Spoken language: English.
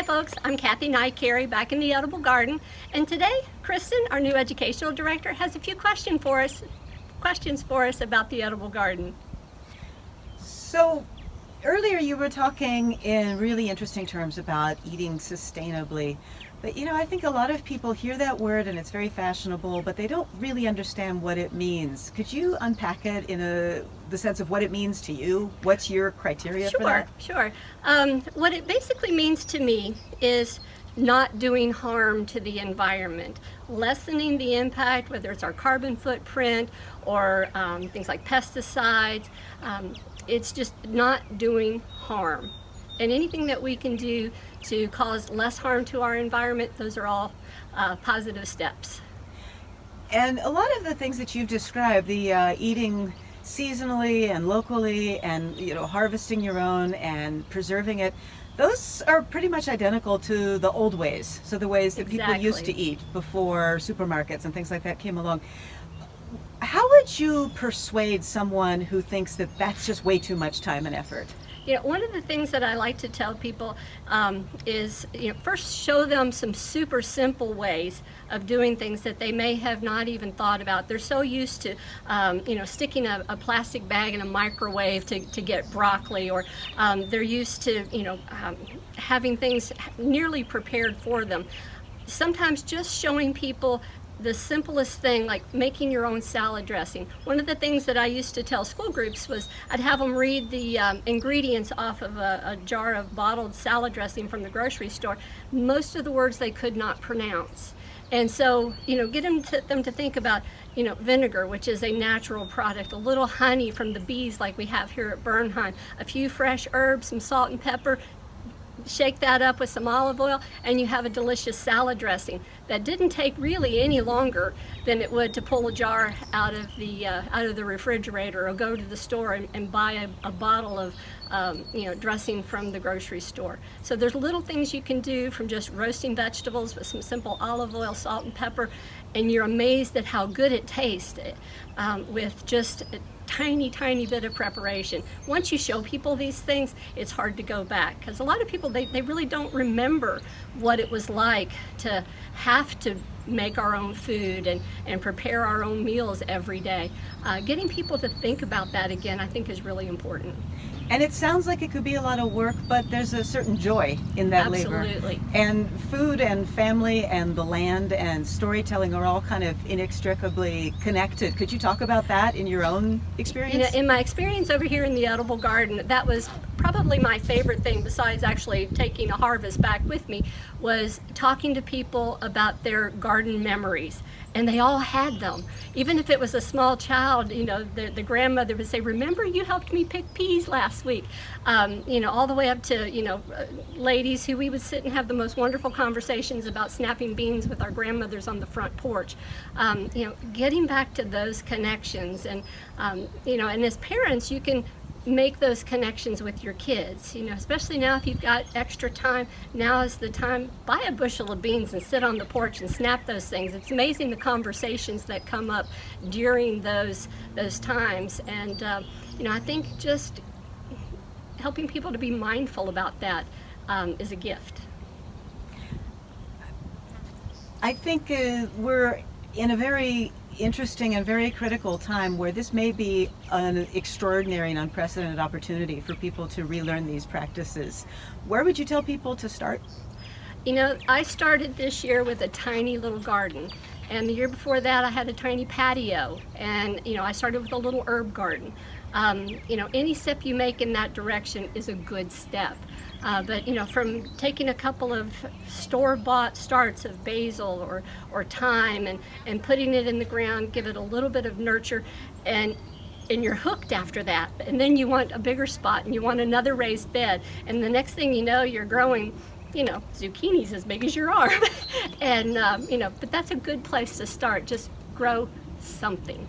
Hi folks, I'm Kathy Nycary back in the Edible Garden, and today Kristen, our new educational director, has a few questions for us about the Edible Garden. So earlier you were talking in really interesting terms about eating sustainably. But I think a lot of people hear that word and it's very fashionable, but they don't really understand what it means. Could you unpack it in the sense of what it means to you? What's your criteria for that? Sure. What it basically means to me is not doing harm to the environment, lessening the impact, whether it's our carbon footprint or things like pesticides. It's just not doing harm. And anything that we can do to cause less harm to our environment, those are all positive steps. And a lot of the things that you've described, the eating seasonally and locally and harvesting your own and preserving it, those are pretty much identical to the old ways. So the ways that people used to eat before supermarkets and things like that came along. How would you persuade someone who thinks that that's just way too much time and effort? One of the things that I like to tell people is, first show them some super simple ways of doing things that they may have not even thought about. They're so used to, sticking a plastic bag in a microwave to get broccoli, or they're used to, having things nearly prepared for them. Sometimes just showing people the simplest thing, like making your own salad dressing. One of the things that I used to tell school groups was I'd have them read the ingredients off of a jar of bottled salad dressing from the grocery store. Most of the words they could not pronounce. And so, get them to think about, vinegar, which is a natural product, a little honey from the bees like we have here at Bernheim, a few fresh herbs, some salt and pepper. Shake that up with some olive oil, and you have a delicious salad dressing that didn't take really any longer than it would to pull a jar out of the refrigerator or go to the store and buy a bottle of dressing from the grocery store. So there's little things you can do, from just roasting vegetables with some simple olive oil, salt and pepper, and you're amazed at how good it tastes with just a tiny bit of preparation. Once you show people these things, it's hard to go back, because a lot of people, they really don't remember what it was like to have to make our own food and prepare our own meals every day. Getting people to think about that again, I think, is really important. And it sounds like it could be a lot of work, but there's a certain joy in that labor. Absolutely. And food and family and the land and storytelling are all kind of inextricably connected. Could you talk about that in your own experience? In my experience over here in the Edible Garden, that was probably my favorite thing, besides actually taking a harvest back with me, was talking to people about their garden memories. And they all had them. Even if it was a small child, the grandmother would say, "Remember, you helped me pick peas last week." All the way up to, ladies who we would sit and have the most wonderful conversations about snapping beans with our grandmothers on the front porch. Getting back to those connections, and as parents, you can make those connections with your kids, especially now if you've got extra time. Now is the time. Buy a bushel of beans and sit on the porch and snap those things. It's amazing the conversations that come up during those times. And I think just helping people to be mindful about that is a gift. I think we're in a very interesting and very critical time where this may be an extraordinary and unprecedented opportunity for people to relearn these practices. Where would you tell people to start? I started this year with a tiny little garden, and the year before that I had a tiny patio, and I started with a little herb garden. Any step you make in that direction is a good step. But from taking a couple of store-bought starts of basil or thyme and putting it in the ground, give it a little bit of nurture, and you're hooked after that. And then you want a bigger spot, and you want another raised bed, and the next thing you know, you're growing zucchinis as big as your arm. And but that's a good place to start. Just grow something.